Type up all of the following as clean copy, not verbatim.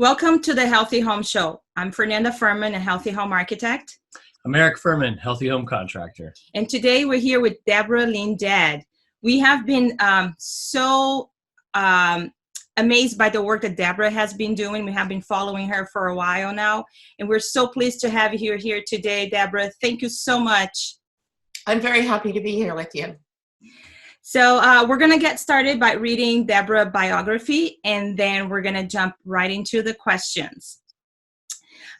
Welcome to the Healthy Home Show. I'm Fernanda Furman, a healthy home architect. I'm Eric Furman, healthy home contractor. And today we're here with Debrah Lynn Dadd. We have been so amazed by the work that Debra has been doing. We have been following her for a while now, and we're so pleased to have you here today, Debra. Thank you so much. I'm very happy to be here with you. So we're going to get started by reading Deborah Biography, and then we're going to jump right into the questions.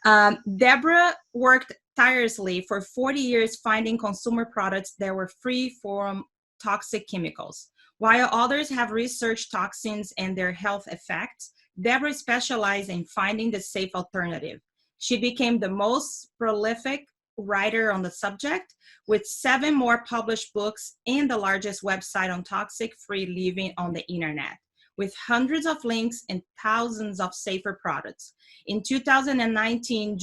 Debra worked tirelessly for 40 years finding consumer products that were free from toxic chemicals. While others have researched toxins and their health effects, Debra specialized in finding the safe alternative. She became the most prolific writer on the subject, with 7 more published books and the largest website on toxic-free living on the internet, with hundreds of links and thousands of safer products. In June 2019,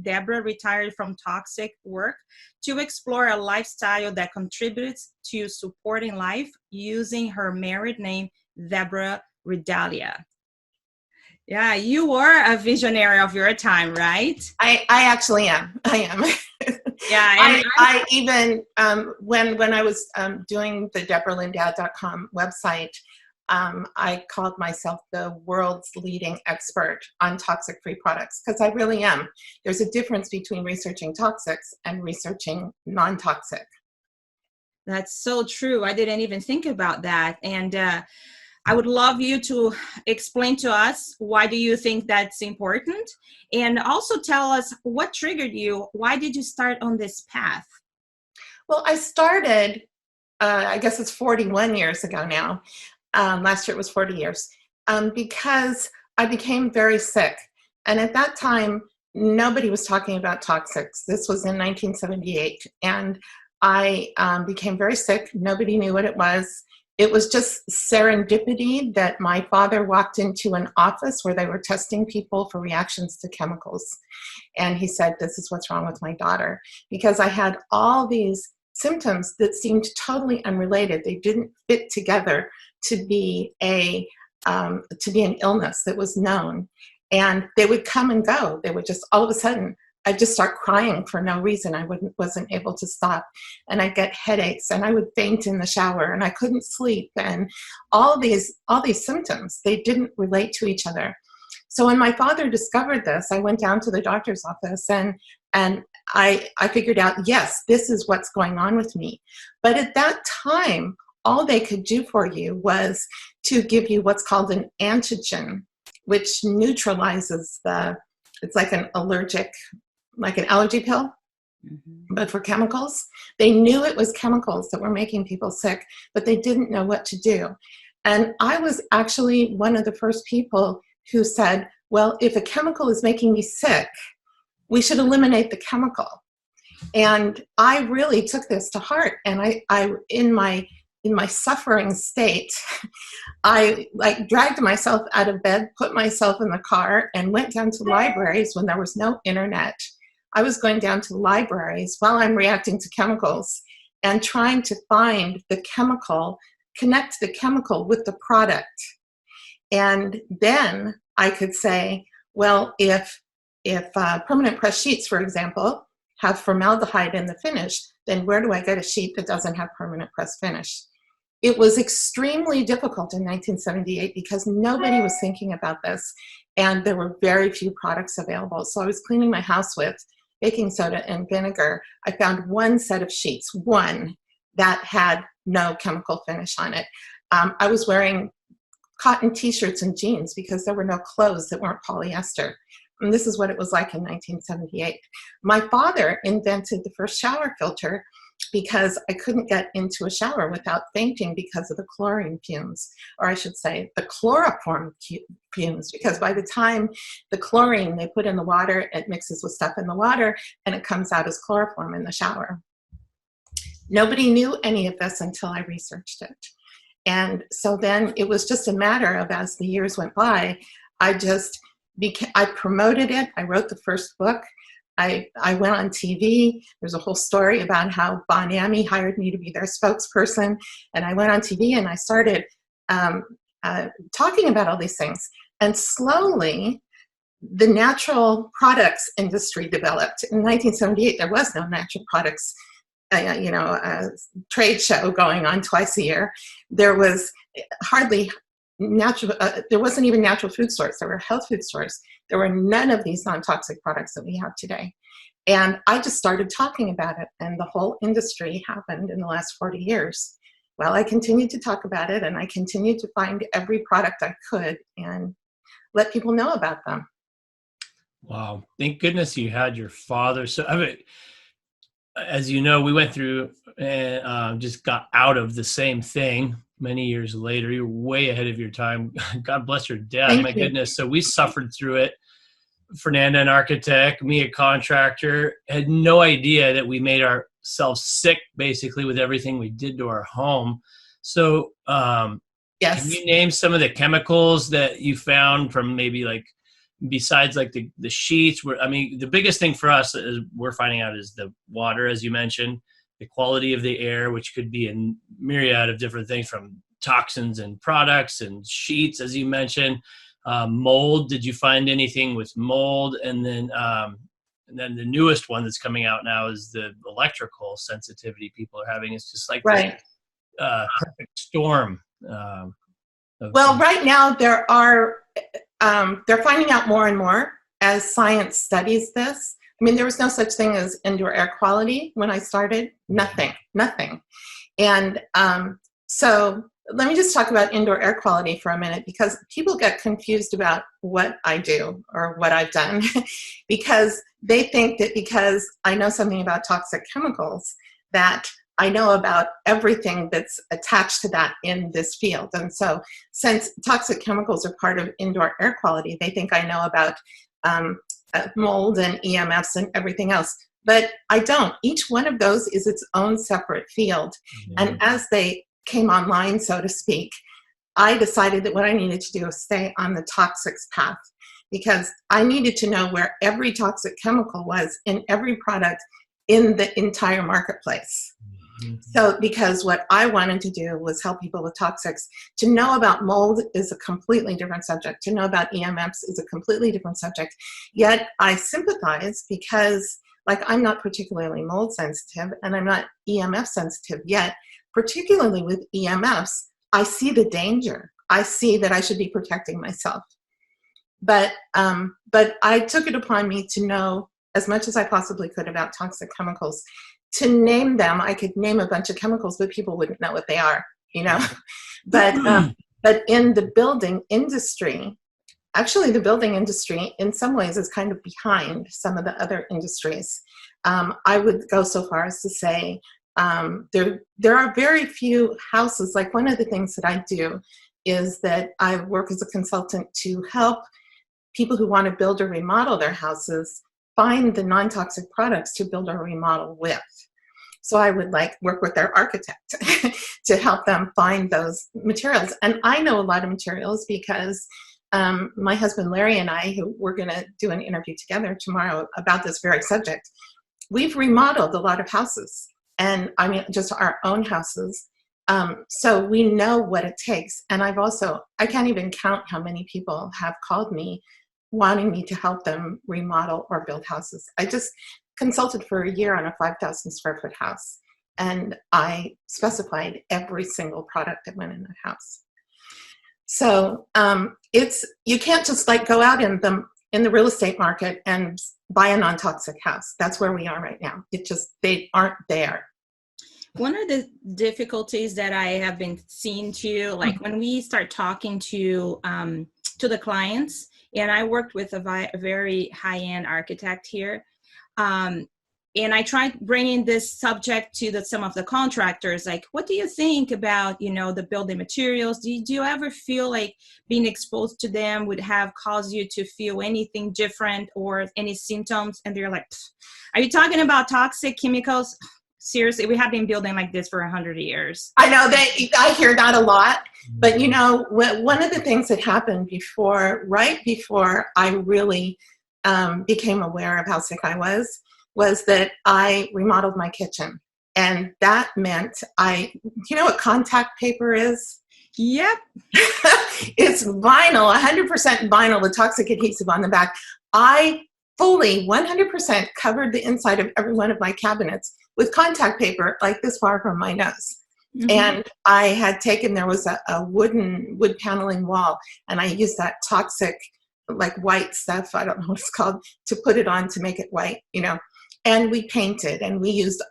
Debra retired from toxic work to explore a lifestyle that contributes to supporting life using her married name, Deborah Biography. Yeah, you were a visionary of your time, right? I actually am. I am. Yeah, and I even, when I was doing the DebrahLynnDadd.com website, I called myself the world's leading expert on toxic-free products, because I really am. There's a difference between researching toxics and researching non-toxic. That's so true. I didn't even think about that. And I would love you to explain to us, why do you think that's important? And also tell us what triggered you. Why did you start on this path? Well, I started, I guess it's 41 years ago now. Last year it was 40 years, because I became very sick. And at that time, nobody was talking about toxics. This was in 1978. And I became very sick. Nobody knew what it was. It was just serendipity that my father walked into an office where they were testing people for reactions to chemicals. And he said, "This is what's wrong with my daughter." Because I had all these symptoms that seemed totally unrelated. They didn't fit together to be an illness that was known. And they would come and go. They would just, all of a sudden, I'd just start crying for no reason. I wasn't able to stop. And I'd get headaches, and I would faint in the shower, and I couldn't sleep. And all these symptoms, they didn't relate to each other. So when my father discovered this, I went down to the doctor's office, and I figured out, yes, this is what's going on with me. But at that time, all they could do for you was to give you what's called an antigen, which neutralizes it's like an allergy pill, but for chemicals. They knew it was chemicals that were making people sick, but they didn't know what to do. And I was actually one of the first people who said, well, if a chemical is making me sick, we should eliminate the chemical. And I really took this to heart. And I in my suffering state, I dragged myself out of bed, put myself in the car, and went down to libraries when there was no internet. I was going down to libraries while I'm reacting to chemicals and trying to find the chemical, connect the chemical with the product. And then I could say, well, if permanent press sheets, for example, have formaldehyde in the finish, then where do I get a sheet that doesn't have permanent press finish? It was extremely difficult in 1978 because nobody was thinking about this, and there were very few products available. So I was cleaning my house with baking soda and vinegar. I found one set of sheets, one that had no chemical finish on it. I was wearing cotton t-shirts and jeans because there were no clothes that weren't polyester. And this is what it was like in 1978. My father invented the first shower filter because I couldn't get into a shower without fainting because of the chlorine fumes, or I should say the chloroform fumes, because by the time the chlorine they put in the water, it mixes with stuff in the water and it comes out as chloroform in the shower. Nobody knew any of this until I researched it. And so then it was just a matter of, as the years went by, I promoted it. I wrote the first book. I went on TV. There's a whole story about how Bon Ami hired me to be their spokesperson. And I went on TV and I started talking about all these things. And slowly, the natural products industry developed. In 1978, there was no natural products, trade show going on twice a year. There was hardly natural, there wasn't even natural food stores. There were health food stores. There were none of these non-toxic products that we have today. And I just started talking about it, and the whole industry happened in the last 40 years. Well, I continued to talk about it, and I continued to find every product I could and let people know about them. Wow. Thank goodness you had your father. So, I mean, as you know, we went through and just got out of the same thing many years later. You're way ahead of your time. God bless your dad. Thank My you. goodness. So we suffered through it. Fernanda, an architect, me, a contractor, had no idea that we made ourselves sick basically with everything we did to our home. So Yes. can you name some of the chemicals that you found from maybe like, besides like the sheets? I mean, the biggest thing for us is we're finding out is the water, as you mentioned, the quality of the air, which could be a myriad of different things from toxins and products and sheets, as you mentioned. Mold, did you find anything with mold? And then the newest one that's coming out now is the electrical sensitivity people are having. It's just like Right. this perfect storm. Well, right now there are, they're finding out more and more as science studies this. I mean, there was no such thing as indoor air quality when I started. Nothing. And so let me just talk about indoor air quality for a minute, because people get confused about what I do or what I've done because they think that because I know something about toxic chemicals that I know about everything that's attached to that in this field. And so since toxic chemicals are part of indoor air quality, they think I know about mold and EMFs and everything else. But I don't. Each one of those is its own separate field. And as they came online, so to speak, I decided that what I needed to do was stay on the toxics path, because I needed to know where every toxic chemical was in every product in the entire marketplace. So because what I wanted to do was help people with toxics. To know about mold is a completely different subject. To know about EMFs is a completely different subject. Yet I sympathize because, like, I'm not particularly mold sensitive and I'm not EMF sensitive yet. Particularly with EMFs, I see the danger. I see that I should be protecting myself. But I took it upon me to know as much as I possibly could about toxic chemicals. To name them, I could name a bunch of chemicals, but people wouldn't know what they are, you know. But in the building industry, actually the building industry in some ways is kind of behind some of the other industries. I would go so far as to say there are very few houses. Like, one of the things that I do is that I work as a consultant to help people who want to build or remodel their houses find the non-toxic products to build or remodel with. So I would work with their architect to help them find those materials. And I know a lot of materials because my husband Larry and I, who we're going to do an interview together tomorrow about this very subject, we've remodeled a lot of houses. And I mean, just our own houses. So we know what it takes. And I can't even count how many people have called me wanting me to help them remodel or build houses. I just consulted for a year on a 5,000 square foot house. And I specified every single product that went in the house. So you can't just go out in the real estate market and buy a non-toxic house. That's where we are right now. They aren't there. One of the difficulties that I have been seeing too, like when we start talking to the clients, and I worked with a very high-end architect here, and I tried bringing this subject to some of the contractors, like, what do you think about, the building materials? Do you ever feel like being exposed to them would have caused you to feel anything different or any symptoms? And they're like, are you talking about toxic chemicals? Seriously, we have been building like this for 100 years. I know I hear that a lot, but one of the things that happened right before I really became aware of how sick I was that I remodeled my kitchen. And that meant you know what contact paper is? Yep. It's vinyl, 100% vinyl, the toxic adhesive on the back. I fully 100% covered the inside of every one of my cabinets with contact paper like this far from my nose. Mhm. And I had taken, there was a wood paneling wall, and I used that toxic, like white stuff, I don't know what it's called, to put it on to make it white, you know. And we painted, and we used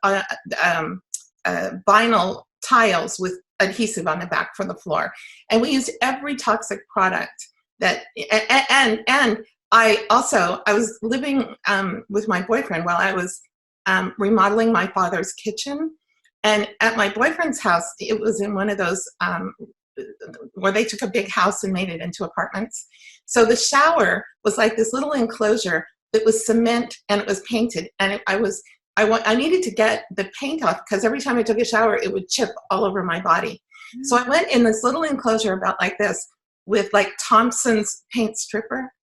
vinyl tiles with adhesive on the back for the floor. And we used every toxic product that, and I was living with my boyfriend while I was remodeling my father's kitchen. And at my boyfriend's house, it was in one of those where they took a big house and made it into apartments. So the shower was like this little enclosure that was cement, and it was painted. And I needed to get the paint off because every time I took a shower, it would chip all over my body. So I went in this little enclosure about like this with like Thompson's paint stripper,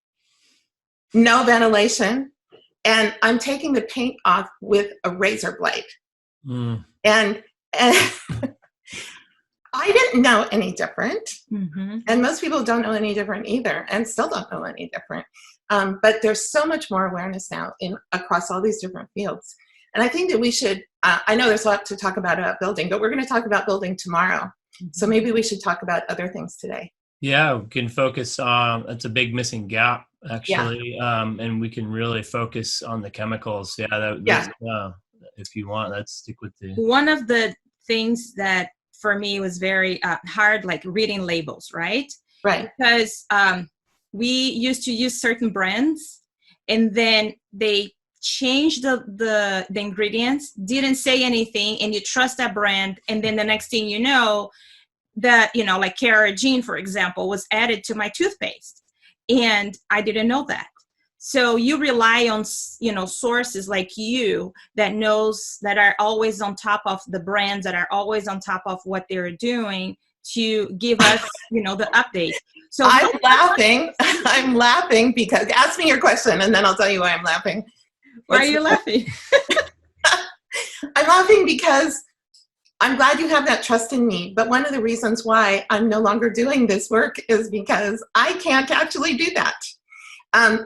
no ventilation, and I'm taking the paint off with a razor blade. And I didn't know any different. Mm-hmm. And most people don't know any different either, and still don't know any different. But there's so much more awareness now across all these different fields. And I think that we should, I know there's a lot to talk about building, but we're going to talk about building tomorrow. Mm-hmm. So maybe we should talk about other things today. Yeah, we can focus on, it's a big missing gap, actually. Yeah. And we can really focus on the chemicals. If you want, let's stick with the... One of the things that for me was very hard, like reading labels, right? Right. Because we used to use certain brands, and then they changed the ingredients, didn't say anything, and you trust that brand, and then the next thing you know, that, you know, like carrageen, for example, was added to my toothpaste, and I didn't know that. So you rely on, you know, sources like you that are always on top of the brands, that are always on top of what they're doing to give us, you know, the update. So I'm laughing because, ask me your question and then I'll tell you why I'm laughing. Why are you laughing? I'm laughing because I'm glad you have that trust in me. But one of the reasons why I'm no longer doing this work is because I can't actually do that.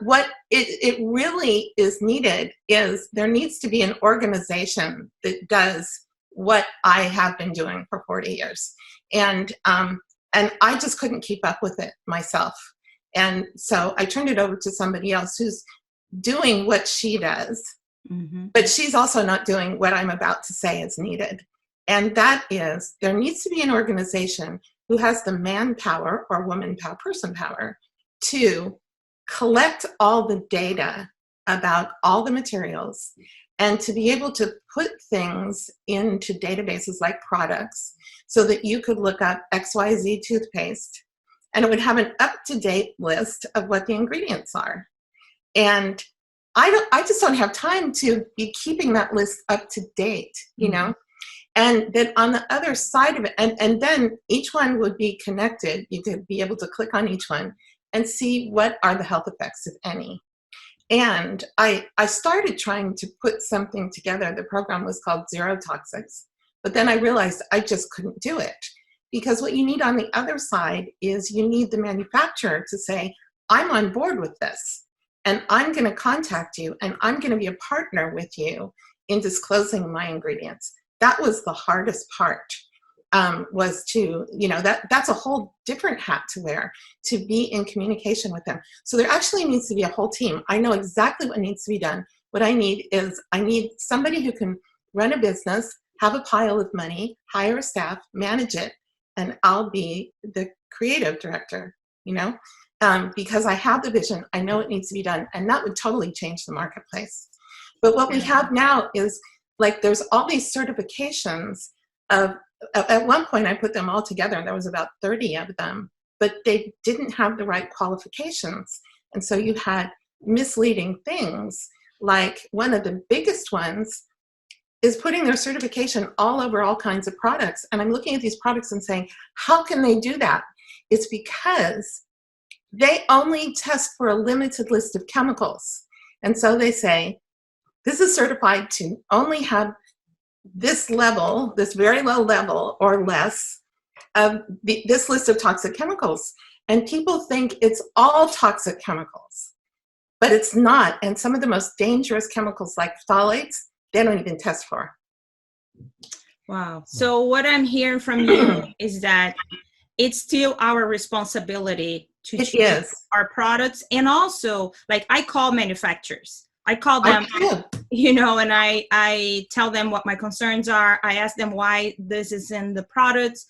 What it really is needed is there needs to be an organization that does what I have been doing for 40 years. And I just couldn't keep up with it myself. And so I turned it over to somebody else who's doing what she does, mm-hmm. but she's also not doing what I'm about to say is needed. And that is, there needs to be an organization who has the manpower or woman power, person power to collect all the data about all the materials and to be able to put things into databases like products so that you could look up XYZ toothpaste and it would have an up-to-date list of what the ingredients are. And I just don't have time to be keeping that list up to date, you know? And then on the other side of it, and then each one would be connected. You could be able to click on each one and see what are the health effects, if any. And I started trying to put something together. The program was called Zero Toxics, but then I realized I just couldn't do it because what you need on the other side is you need the manufacturer to say, I'm on board with this and I'm going to contact you and I'm going to be a partner with you in disclosing my ingredients. That was the hardest part. Was to, you know, that's a whole different hat to wear, to be in communication with them. So there actually needs to be a whole team. I know exactly what needs to be done. What I need is somebody who can run a business, have a pile of money, hire a staff, manage it, and I'll be the creative director, you know, because I have the vision, I know it needs to be done, and that would totally change the marketplace. But what we have now is, like, there's all these certifications of, at one point I put them all together and there was about 30 of them, but they didn't have the right qualifications. And so you had misleading things. Like one of the biggest ones is putting their certification all over all kinds of products. And I'm looking at these products and saying, how can they do that? It's because they only test for a limited list of chemicals. And so they say, this is certified to only have this level, this very low level or less of this list of toxic chemicals. And people think it's all toxic chemicals, but it's not. And some of the most dangerous chemicals like phthalates, they don't even test for. Wow. So what I'm hearing from you is that it's still our responsibility to choose our products. And also, like, I call manufacturers. I call them, you know, and I tell them what my concerns are. I ask them why this is in the products,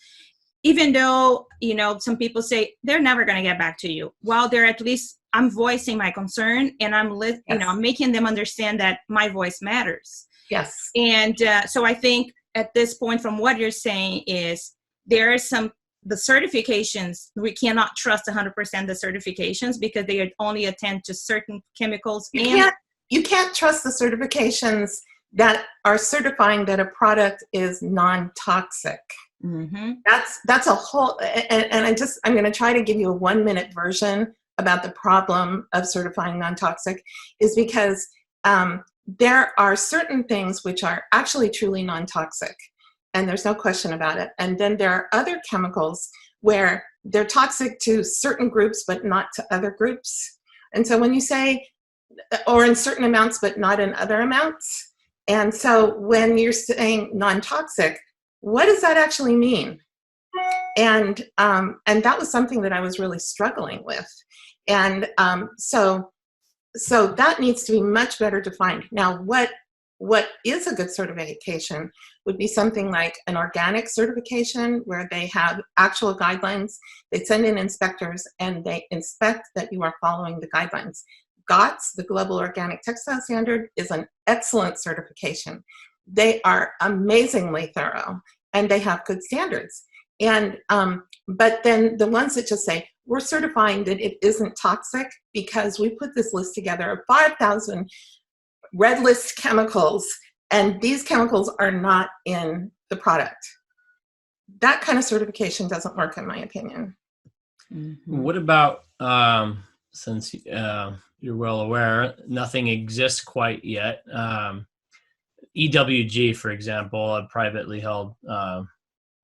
even though, you know, some people say they're never going to get back to you. Well, they're at least, I'm voicing my concern, and you know, I'm making them understand that my voice matters. Yes. And so I think at this point, from what you're saying, is there are the certifications, we cannot trust 100% the certifications because they only attend to certain chemicals. You can't trust the certifications that are certifying that a product is non-toxic. Mm-hmm. That's a whole, and I'm going to try to give you a 1-minute version about the problem of certifying non-toxic, is because there are certain things which are actually truly non-toxic, and there's no question about it. And then there are other chemicals where they're toxic to certain groups but not to other groups. And so when you say, or in certain amounts but not in other amounts, and so when you're saying non-toxic, what does that actually mean? And that was something that I was really struggling with. And so that needs to be much better defined. Now, what is a good certification would be something like an organic certification, where they have actual guidelines. They send in inspectors and they inspect that you are following the guidelines. GOTS, the Global Organic Textile Standard, is an excellent certification. They are amazingly thorough and they have good standards. And but then the ones that just say, we're certifying that it isn't toxic because we put this list together of 5,000 red list chemicals, and these chemicals are not in the product. That kind of certification doesn't work, in my opinion. Mm-hmm. What about, since you're well aware, nothing exists quite yet. EWG, for example, a privately held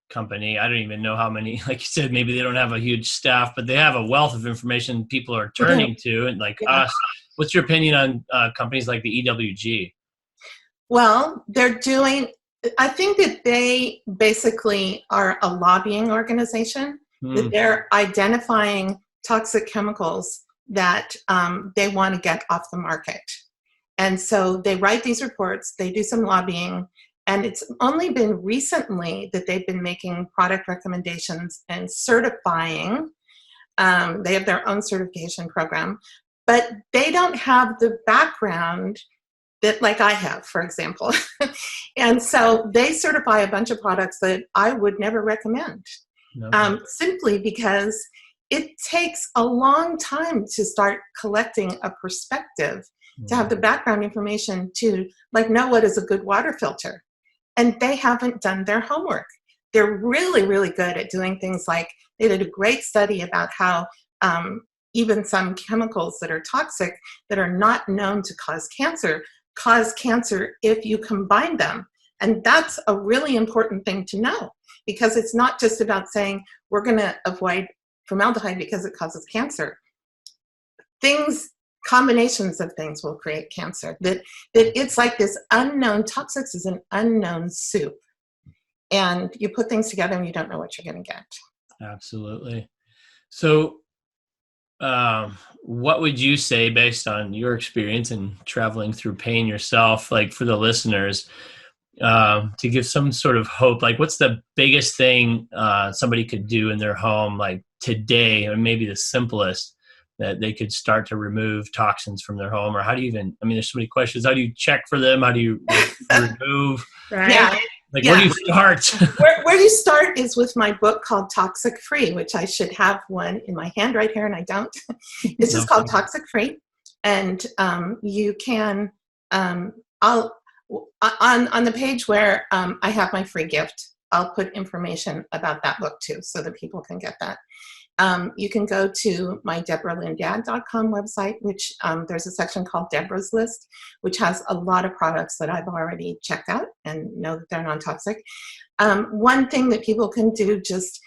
company. I don't even know how many, like you said, maybe they don't have a huge staff, but they have a wealth of information people are turning to, and like us. What's your opinion on companies like the EWG? Well, I think that they basically are a lobbying organization, that they're identifying toxic chemicals that they want to get off the market. And so they write these reports, they do some lobbying, and it's only been recently that they've been making product recommendations and certifying. They have their own certification program, but they don't have the background that, like I have, for example. And so they certify a bunch of products that I would never recommend, simply because it takes a long time to start collecting a perspective, to have the background information to know what is a good water filter. And they haven't done their homework. They're really, really good at doing things like, they did a great study about how even some chemicals that are toxic, that are not known to cause cancer if you combine them. And that's a really important thing to know, because it's not just about saying we're going to avoid formaldehyde because it causes cancer. Combinations of things will create cancer. That it's like this unknown, toxics is an unknown soup. And you put things together and you don't know what you're going to get. Absolutely. So what would you say, based on your experience and traveling through pain yourself, like for the listeners, to give some sort of hope? Like, what's the biggest thing somebody could do in their home, like today, or maybe the simplest, that they could start to remove toxins from their home? Or how do you even, there's so many questions. How do you check for them? How do you remove? Right. Yeah. Like, where do you start? where you start is with my book called Toxic Free, which I should have one in my hand right here, and I don't. It's just called Toxic Free. And you can, on the page where I have my free gift, I'll put information about that book too, so that people can get that. You can go to my DebrahLynnDadd.com website, which there's a section called Deborah's List, which has a lot of products that I've already checked out and know that they're non-toxic. One thing that people can do just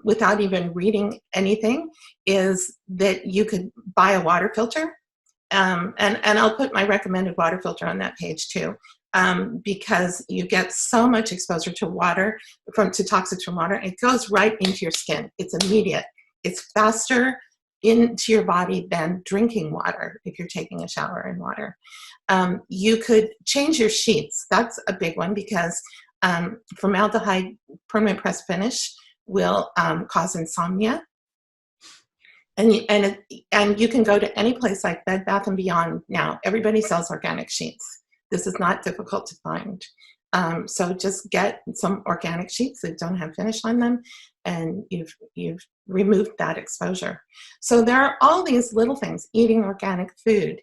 without even reading anything, is that you could buy a water filter. And I'll put my recommended water filter on that page too, because you get so much exposure to water, to toxics from water. It goes right into your skin. It's immediate. It's faster into your body than drinking water if you're taking a shower in water. You could change your sheets. That's a big one, because formaldehyde permanent press finish will cause insomnia. And you can go to any place like Bed Bath & Beyond now. Everybody sells organic sheets. This is not difficult to find. So just get some organic sheets that don't have finish on them, and you've removed that exposure. So there are all these little things. Eating organic food.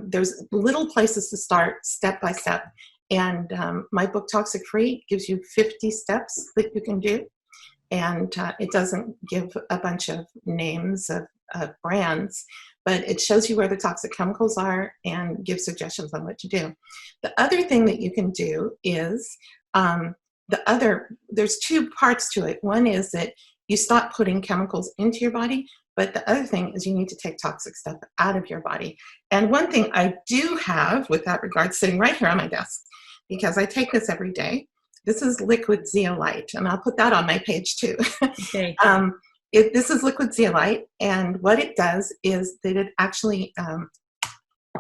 There's little places to start step by step. And my book, Toxic Free, gives you 50 steps that you can do. And it doesn't give a bunch of names of brands, but it shows you where the toxic chemicals are and gives suggestions on what to do. The other thing that you can do is, there's two parts to it. One is that you stop putting chemicals into your body, but the other thing is you need to take toxic stuff out of your body. And one thing I do have with that regard, sitting right here on my desk, because I take this every day. This is liquid zeolite, and I'll put that on my page too. Okay. This is liquid zeolite, and what it does is that it actually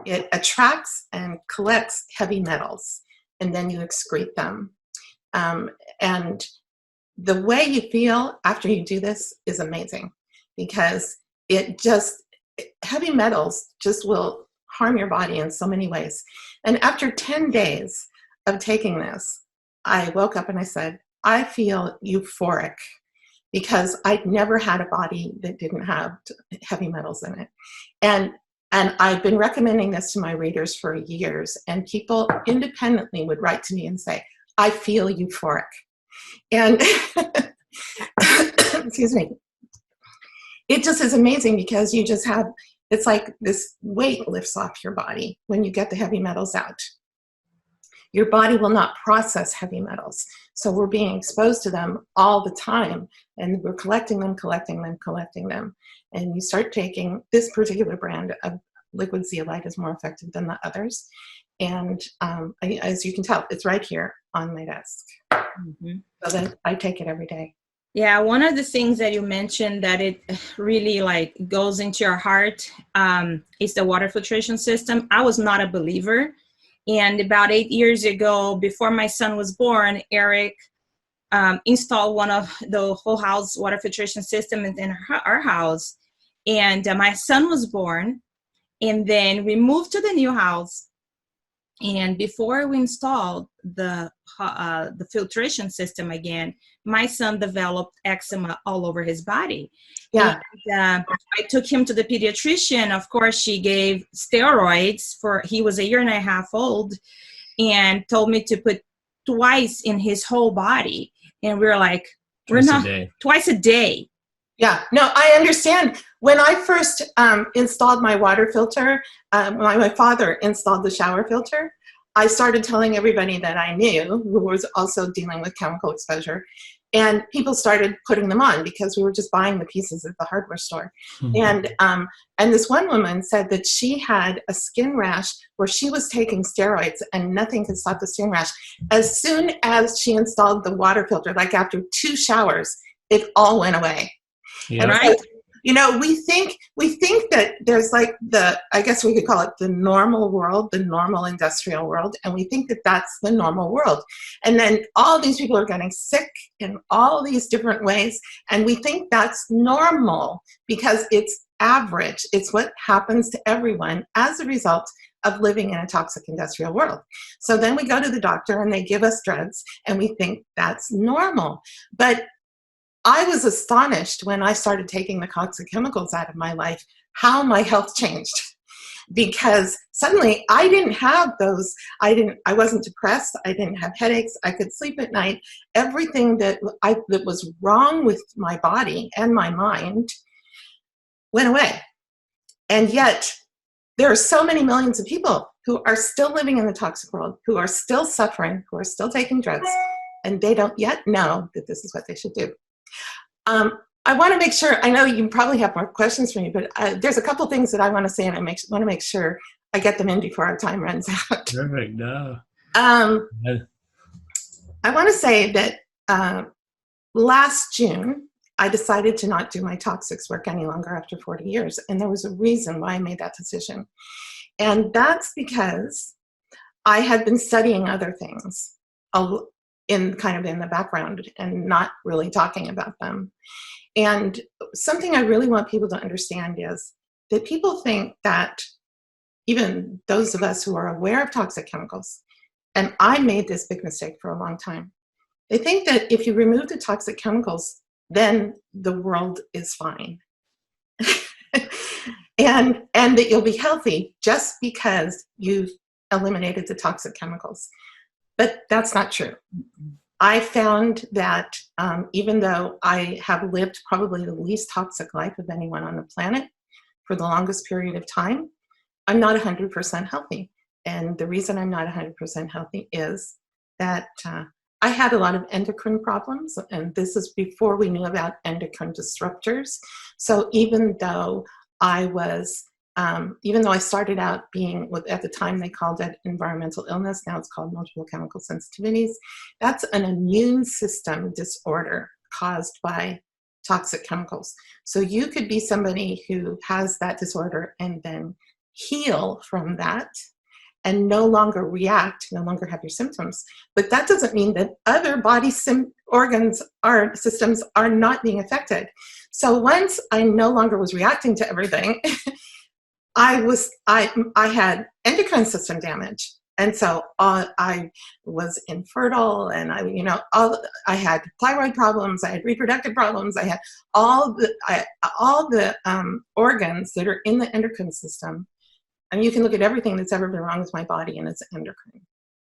it attracts and collects heavy metals, and then you excrete them. And the way you feel after you do this is amazing, because heavy metals just will harm your body in so many ways. And after 10 days of taking this, I woke up and I said, I feel euphoric, because I'd never had a body that didn't have heavy metals in it. And I've been recommending this to my readers for years, and people independently would write to me and say, I feel euphoric. And excuse me, it just is amazing, because you just have, it's like this weight lifts off your body when you get the heavy metals out. Your body will not process heavy metals. So we're being exposed to them all the time, and we're collecting them. And you start taking this particular brand of liquid zeolite is more effective than the others. And as you can tell, it's right here on my desk. Mm-hmm. So then I take it every day. Yeah, one of the things that you mentioned that it really like goes into your heart is the water filtration system. I was not a believer. And about 8 years ago, before my son was born, Eric installed one of the whole house water filtration system in our house. And my son was born, and then we moved to the new house. And before we installed the filtration system again, my son developed eczema all over his body. Yeah. And, I took him to the pediatrician. Of course, she gave steroids he was 1.5 years old, and told me to put twice in his whole body. And we were like, twice a day. Yeah, no, I understand. When I first installed my water filter, when my father installed the shower filter, I started telling everybody that I knew who was also dealing with chemical exposure, and people started putting them on because we were just buying the pieces at the hardware store. Mm-hmm. And this one woman said that she had a skin rash where she was taking steroids and nothing could stop the skin rash. As soon as she installed the water filter, like after 2 showers, it all went away. Yeah. And right. So, you know, we think that there's like I guess we could call it the normal world, the normal industrial world, and we think that that's the normal world. And then all these people are getting sick in all these different ways, and we think that's normal because it's average. It's what happens to everyone as a result of living in a toxic industrial world. So then we go to the doctor and they give us drugs, and we think that's normal. But I was astonished when I started taking the toxic chemicals out of my life, how my health changed. Because suddenly I didn't have those, I wasn't depressed, I didn't have headaches, I could sleep at night. Everything that was wrong with my body and my mind went away. And yet there are so many millions of people who are still living in the toxic world, who are still suffering, who are still taking drugs, and they don't yet know that this is what they should do. I want to make sure, I know you probably have more questions for me, but there's a couple things that I want to say, and I want to make sure I get them in before our time runs out. Perfect. No. I want to say that last June, I decided to not do my toxics work any longer after 40 years. And there was a reason why I made that decision. And that's because I had been studying other things in the background and not really talking about them. And something I really want people to understand is that people think that even those of us who are aware of toxic chemicals, and I made this big mistake for a long time, they think that if you remove the toxic chemicals, then the world is fine. and that you'll be healthy just because you've eliminated the toxic chemicals. But that's not true. I found that even though I have lived probably the least toxic life of anyone on the planet for the longest period of time, I'm not 100% healthy. And the reason I'm not 100% healthy is that I had a lot of endocrine problems, and this is before we knew about endocrine disruptors. So even though I started out being what at the time they called it environmental illness, now it's called multiple chemical sensitivities, that's an immune system disorder caused by toxic chemicals. So you could be somebody who has that disorder and then heal from that and no longer react, no longer have your symptoms. But that doesn't mean that other body organs or systems are not being affected. So once I no longer was reacting to everything, I had endocrine system damage. And so I was infertile, and I had thyroid problems, I had reproductive problems, I had all the organs that are in the endocrine system. And you can look at everything that's ever been wrong with my body, and it's endocrine.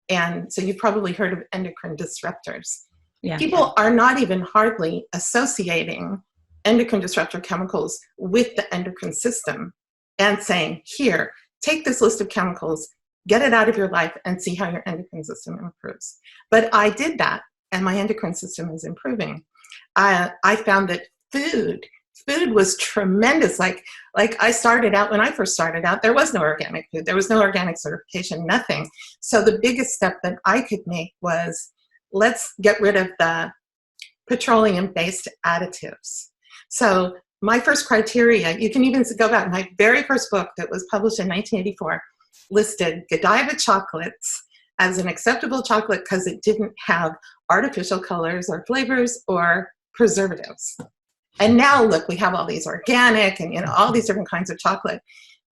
And so you've probably heard of endocrine disruptors. Yeah. People are not even hardly associating endocrine disruptor chemicals with the endocrine system and saying, here, take this list of chemicals, get it out of your life, and see how your endocrine system improves. But I did that, and my endocrine system is improving. I found that food was tremendous. Like I started out, when I first started out, there was no organic food. There was no organic certification, nothing. So the biggest step that I could make was, let's get rid of the petroleum-based additives. So my first criteria, you can even go back, my very first book that was published in 1984 listed Godiva chocolates as an acceptable chocolate because it didn't have artificial colors or flavors or preservatives. And now look, we have all these organic and all these different kinds of chocolate.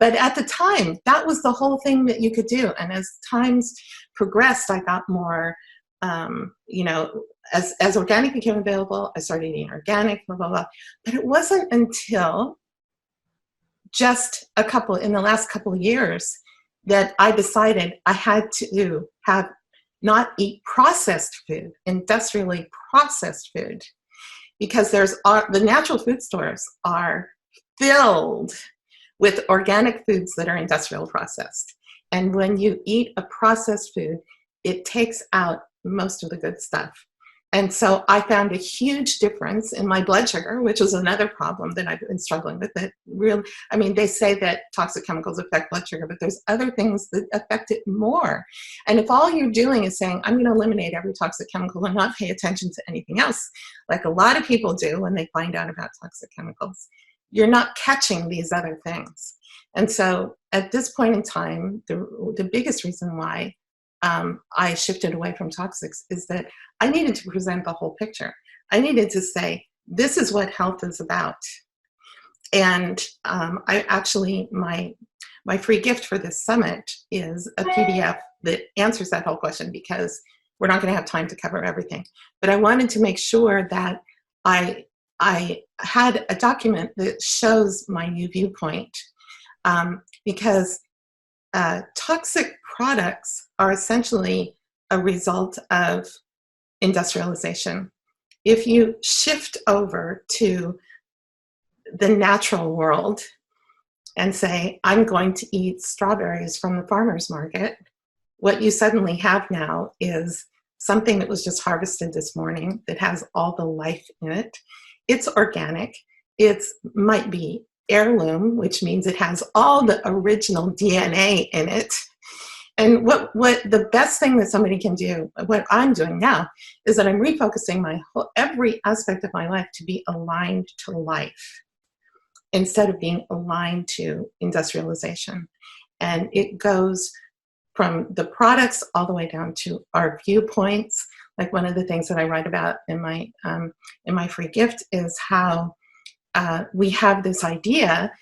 But at the time, that was the whole thing that you could do. And as times progressed, I got more, as organic became available, I started eating organic, blah, blah, blah. But it wasn't until just in the last couple of years that I decided I had to not eat processed food, industrially processed food. Because the natural food stores are filled with organic foods that are industrial processed. And when you eat a processed food, it takes out most of the good stuff. And so I found a huge difference in my blood sugar, which is another problem that I've been struggling with. They say that toxic chemicals affect blood sugar, but there's other things that affect it more. And if all you're doing is saying, I'm going to eliminate every toxic chemical and not pay attention to anything else, like a lot of people do when they find out about toxic chemicals, you're not catching these other things. And so at this point in time, the biggest reason why I shifted away from toxics is that I needed to present the whole picture. I needed to say, this is what health is about. And my free gift for this summit is a PDF that answers that whole question, because we're not going to have time to cover everything. But I wanted to make sure that I had a document that shows my new viewpoint, because toxic products are essentially a result of industrialization. If you shift over to the natural world and say, I'm going to eat strawberries from the farmer's market, what you suddenly have now is something that was just harvested this morning that has all the life in it. it's organic. It might be heirloom, which means it has all the original DNA in it. And what the best thing that somebody can do, what I'm doing now, is that I'm refocusing every aspect of my life to be aligned to life instead of being aligned to industrialization. And it goes from the products all the way down to our viewpoints. Like one of the things that I write about in my free gift is how we have this idea,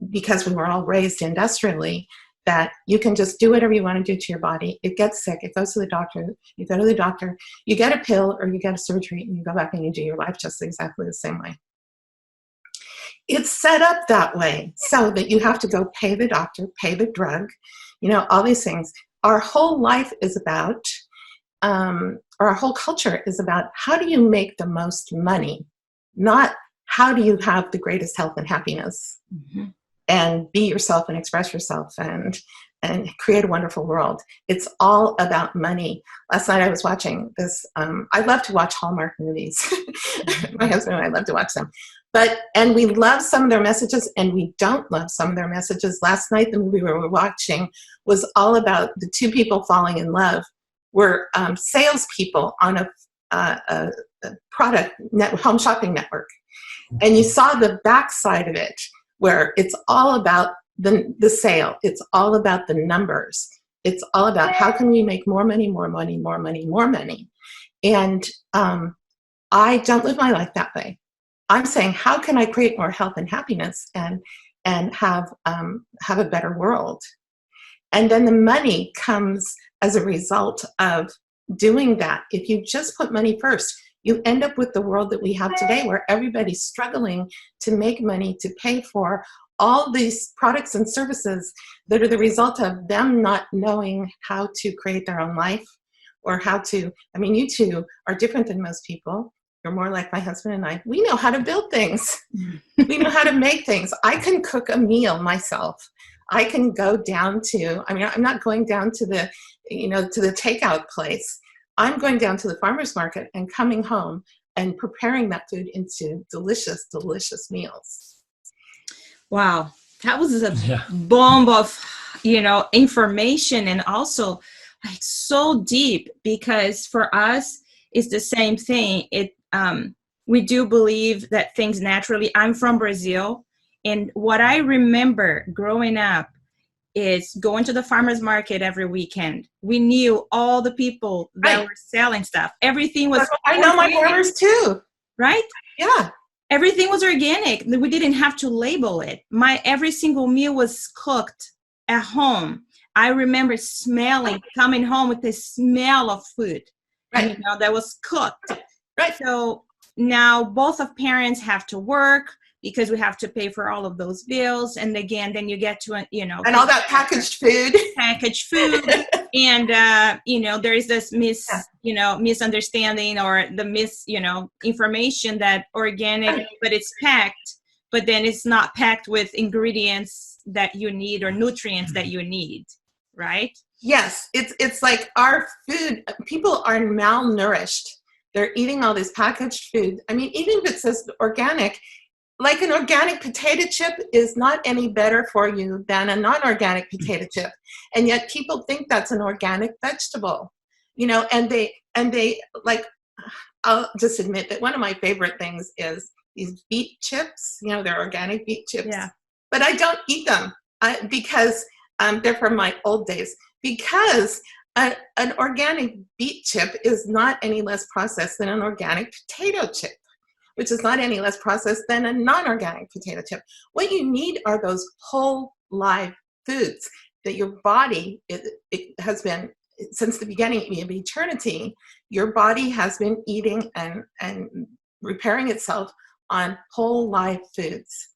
because we were all raised industrially, that you can just do whatever you want to do to your body. It gets sick, it goes to the doctor, you go to the doctor, you get a pill or you get a surgery, and you go back and you do your life just exactly the same way. It's set up that way so that you have to go pay the doctor, pay the drug, all these things. Our whole life is about, or our whole culture is about, how do you make the most money, not how do you have the greatest health and happiness. Mm-hmm. And be yourself and express yourself and create a wonderful world. It's all about money. Last night I was watching this. I love to watch Hallmark movies. My husband and I love to watch them. And we love some of their messages and we don't love some of their messages. Last night the movie we were watching was all about the two people falling in love. Were salespeople on a product home shopping network. And you saw the backside of it, where it's all about the sale. It's all about the numbers. It's all about how can we make more money, more money, more money, more money. And I don't live my life that way. I'm saying, how can I create more health and happiness and have a better world? And then the money comes as a result of doing that. If you just put money first, you end up with the world that we have today, where everybody's struggling to make money to pay for all these products and services that are the result of them not knowing how to create their own life, or how to, you two are different than most people. You're more like my husband and I. We know how to build things. We know how to make things. I can cook a meal myself. I can go down to, I'm not going down to the, to the takeout place. I'm going down to the farmer's market and coming home and preparing that food into delicious, delicious meals. Wow. That was a bomb of, information, and also like so deep, because for us, it's the same thing. We do believe that things naturally, I'm from Brazil. And what I remember growing up is going to the farmer's market every weekend. We knew all the people that were selling stuff. Everything was I know my farmers too. Right? Yeah. Everything was organic. We didn't have to label it. Every single meal was cooked at home. I remember coming home with the smell of food, right, that was cooked. Right. So now both of parents have to work, because we have to pay for all of those bills. And again, then you get to, and all that packaged food. And, there is this misunderstanding, or the information that organic, but it's packed, but then it's not packed with ingredients that you need or nutrients that you need. Right? Yes. It's like our food, people are malnourished. They're eating all this packaged food. Even if it says organic, like an organic potato chip is not any better for you than a non-organic potato chip. And yet people think that's an organic vegetable, and they like, I'll just admit that one of my favorite things is these beet chips, they're organic beet chips. Yeah. But I don't eat them because they're from my old days, because an organic beet chip is not any less processed than an organic potato chip, which is not any less processed than a non-organic potato chip. What you need are those whole live foods that your body, it has been, since the beginning of eternity, your body has been eating and repairing itself on whole live foods.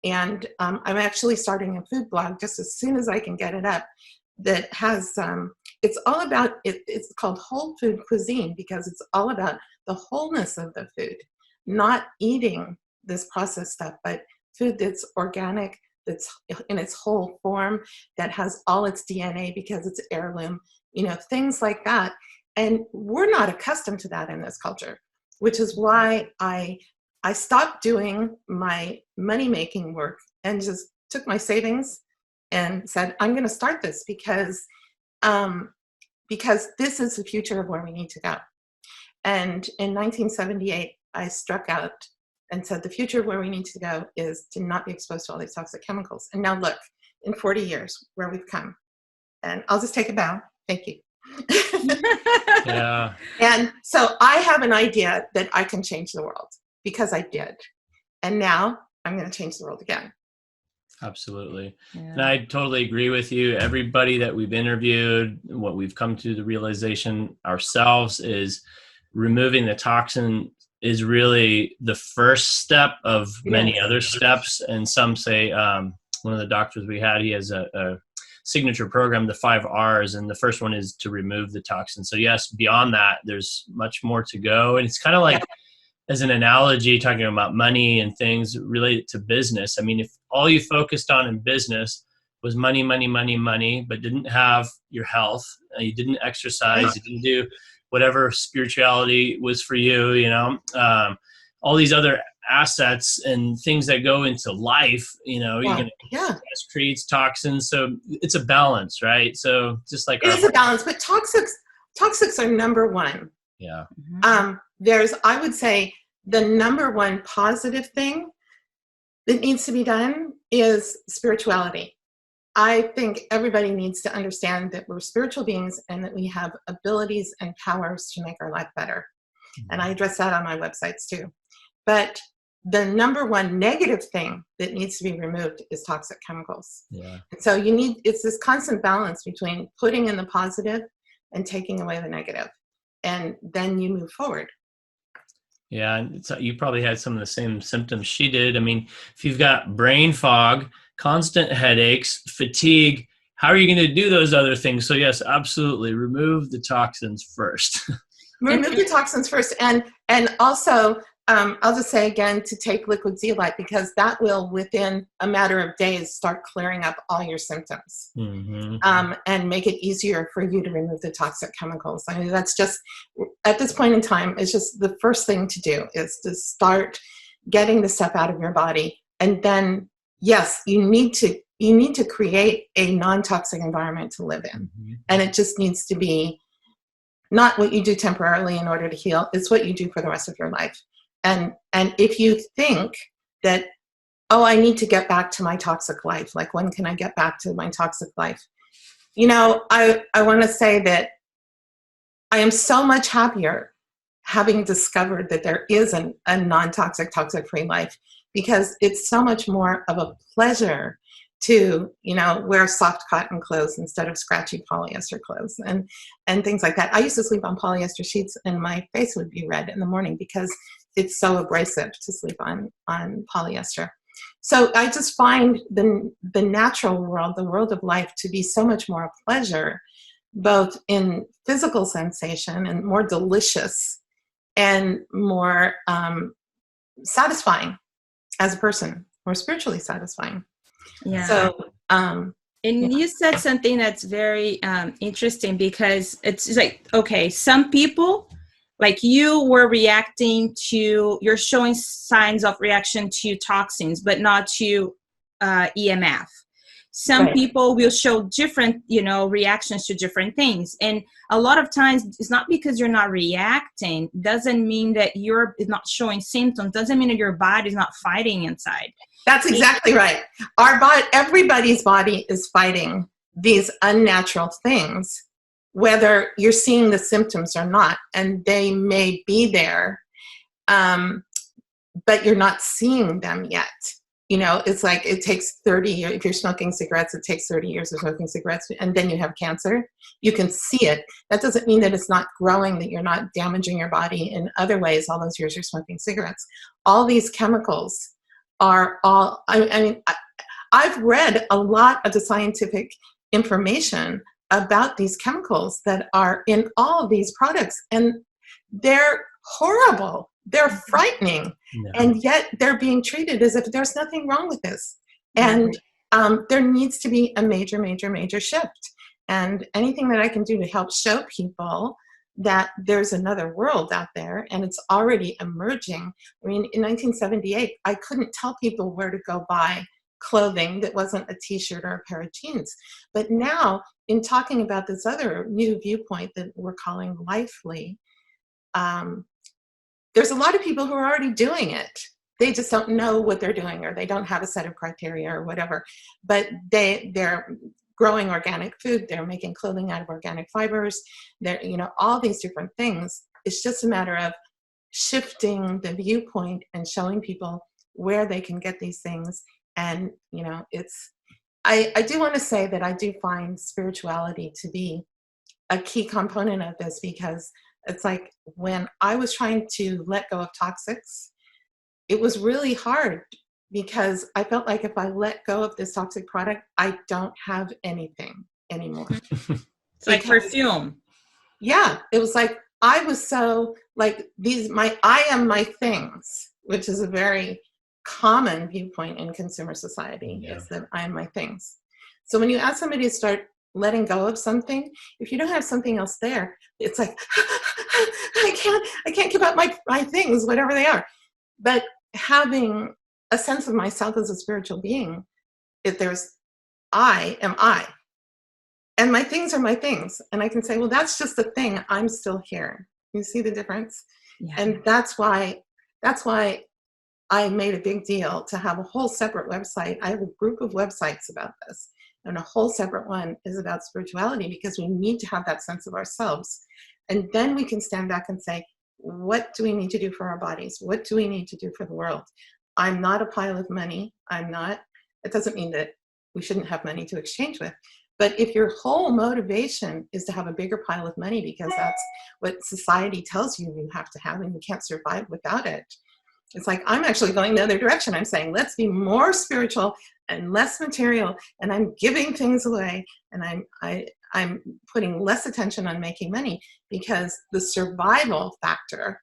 And I'm actually starting a food blog just as soon as I can get it up, that has, it's all about, it's called Whole Food Cuisine, because it's all about the wholeness of the food. Not eating this processed stuff, but food that's organic, that's in its whole form, that has all its DNA because it's heirloom, things like that. And we're not accustomed to that in this culture, which is why I I stopped doing my money-making work and just took my savings and said, I'm going to start this because this is the future of where we need to go. And in 1978, I struck out and said, the future of where we need to go is to not be exposed to all these toxic chemicals. And now look, in 40 years, where we've come. And I'll just take a bow. Thank you. Yeah. And so I have an idea that I can change the world because I did. And now I'm going to change the world again. Absolutely. Yeah. And I totally agree with you. Everybody that we've interviewed, what we've come to the realization ourselves is removing the toxin is really the first step of many other steps. And some say, one of the doctors we had, he has a signature program, the 5 R's, and the first one is to remove the toxin. So yes, beyond that, there's much more to go. And it's kind of like, as an analogy, talking about money and things related to business. I mean, if all you focused on in business was money, money, money, money, but didn't have your health, you didn't exercise, you didn't do whatever spirituality was for you, you know, all these other assets and things that go into life, you know, you're going to creates toxins. So it's a balance, right? So just like it is a balance, but toxics are number one. Yeah. There's, I would say, the number one positive thing that needs to be done is spirituality. I think everybody needs to understand that we're spiritual beings and that we have abilities and powers to make our life better. And I address that on my websites too. But the number one negative thing that needs to be removed is toxic chemicals. Yeah. And so it's this constant balance between putting in the positive and taking away the negative. And then you move forward. Yeah, and you probably had some of the same symptoms she did. I mean, if you've got brain fog, constant headaches, fatigue, how are you going to do those other things? So yes, absolutely, remove the toxins first. Remove the toxins first, and also I'll just say again to take liquid zeolite, because that will within a matter of days start clearing up all your symptoms, and make it easier for you to remove the toxic chemicals. I mean, that's just, at this point in time, it's just the first thing to do is to start getting the stuff out of your body. And then yes, you need to create a non-toxic environment to live in. And it just needs to be not what you do temporarily in order to heal, it's what you do for the rest of your life. And if you think that, oh, I need to get back to my toxic life, like when can I get back to my toxic life? You know, I want to say that I am so much happier having discovered that there is a non-toxic, toxic-free life, because it's so much more of a pleasure to, you know, wear soft cotton clothes instead of scratchy polyester clothes and things like that. I used to sleep on polyester sheets and my face would be red in the morning because it's so abrasive to sleep on polyester. So I just find the natural world, the world of life, to be so much more a pleasure, both in physical sensation and more delicious and more satisfying as a person, more spiritually satisfying. Yeah. So, you said something that's very interesting, because it's like, okay, some people, like you were you're showing signs of reaction to toxins, but not to EMF. Some people will show different, reactions to different things. And a lot of times it's not because you're not reacting, doesn't mean that you're not showing symptoms, doesn't mean that your body is not fighting inside. That's exactly right. Everybody's body is fighting these unnatural things, whether you're seeing the symptoms or not, and they may be there, but you're not seeing them yet. You know, it's like it takes 30 years. If you're smoking cigarettes, it takes 30 years of smoking cigarettes, and then you have cancer. You can see it. That doesn't mean that it's not growing, that you're not damaging your body in other ways all those years you're smoking cigarettes. All these chemicals are all, I mean, I've read a lot of the scientific information about these chemicals that are in all of these products, and they're horrible. They're frightening, and yet they're being treated as if there's nothing wrong with this. And there needs to be a major, major, major shift. And anything that I can do to help show people that there's another world out there, and it's already emerging. I mean, in 1978, I couldn't tell people where to go buy clothing that wasn't a t-shirt or a pair of jeans. But now, in talking about this other new viewpoint that we're calling lively, there's a lot of people who are already doing it. They just don't know what they're doing, or they don't have a set of criteria or whatever. But they're growing organic food. They're making clothing out of organic fibers. They're, all these different things. It's just a matter of shifting the viewpoint and showing people where they can get these things. And, I do want to say that I do find spirituality to be a key component of this, because it's like when I was trying to let go of toxics, it was really hard, because I felt like if I let go of this toxic product, I don't have anything anymore. It's like perfume. Yeah, it was like I was so like I am my things, which is a very common viewpoint in consumer society, is that I am my things. So when you ask somebody to start letting go of something, if you don't have something else there, it's like I can't give up my things, whatever they are. But having a sense of myself as a spiritual being, if there's I am I, and my things are my things, and I can say, well, that's just a thing. I'm still here. You see the difference? Yeah. And that's why I made a big deal to have a whole separate website. I have a group of websites about this, and a whole separate one is about spirituality, because we need to have that sense of ourselves. And then we can stand back and say, what do we need to do for our bodies? What do we need to do for the world? I'm not a pile of money. It doesn't mean that we shouldn't have money to exchange with. But if your whole motivation is to have a bigger pile of money because that's what society tells you have to have and you can't survive without it, it's like, I'm actually going the other direction. I'm saying, let's be more spiritual and less material, and I'm giving things away, and I'm putting less attention on making money, because the survival factor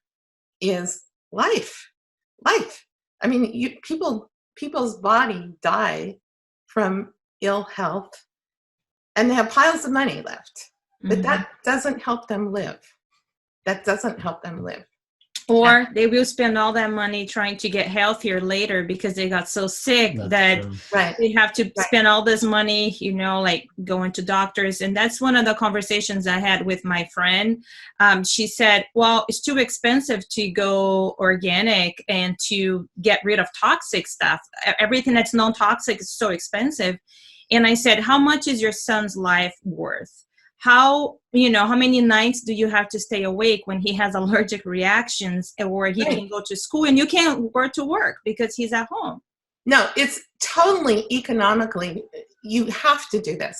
is life. I mean, people's body die from ill health, and they have piles of money left, but that doesn't help them live. Or they will spend all that money trying to get healthier later because they got so sick that they have to spend all this money, like going to doctors. And that's one of the conversations I had with my friend. She said, well, it's too expensive to go organic and to get rid of toxic stuff. Everything that's non-toxic is so expensive. And I said, how much is your son's life worth? How many nights do you have to stay awake when he has allergic reactions, or he can go to school and you can't go to work because he's at home? No, it's totally economically, you have to do this,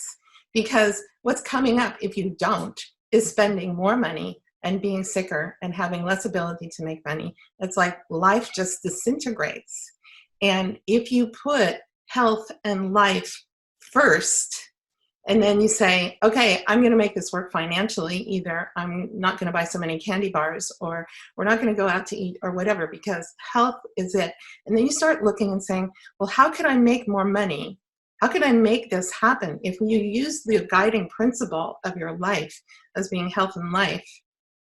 because what's coming up if you don't is spending more money and being sicker and having less ability to make money. It's like life just disintegrates. And if you put health and life first, and then you say, okay, I'm going to make this work financially. Either I'm not going to buy so many candy bars, or we're not going to go out to eat, or whatever, because health is it. And then you start looking and saying, well, how can I make more money? How can I make this happen? If you use the guiding principle of your life as being health and life,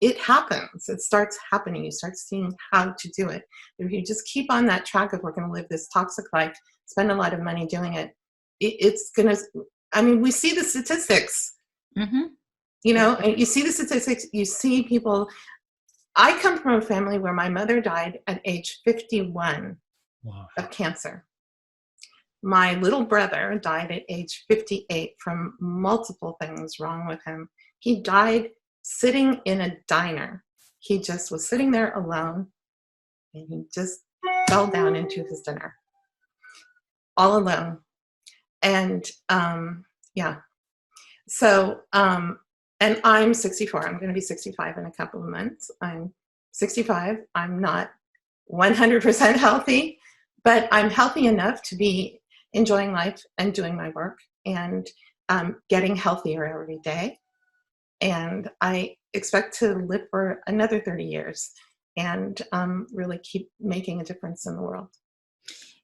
it happens. It starts happening. You start seeing how to do it. If you just keep on that track of we're going to live this toxic life, spend a lot of money doing it, it's going to... I mean, we see the statistics, and you see the statistics, you see people. I come from a family where my mother died at age 51 of cancer. My little brother died at age 58 from multiple things wrong with him. He died sitting in a diner. He just was sitting there alone, and he just fell down into his dinner, all alone. And so, and I'm 64. I'm going to be 65 in a couple of months. I'm 65. I'm not 100% healthy, but I'm healthy enough to be enjoying life and doing my work and getting healthier every day. And I expect to live for another 30 years and really keep making a difference in the world.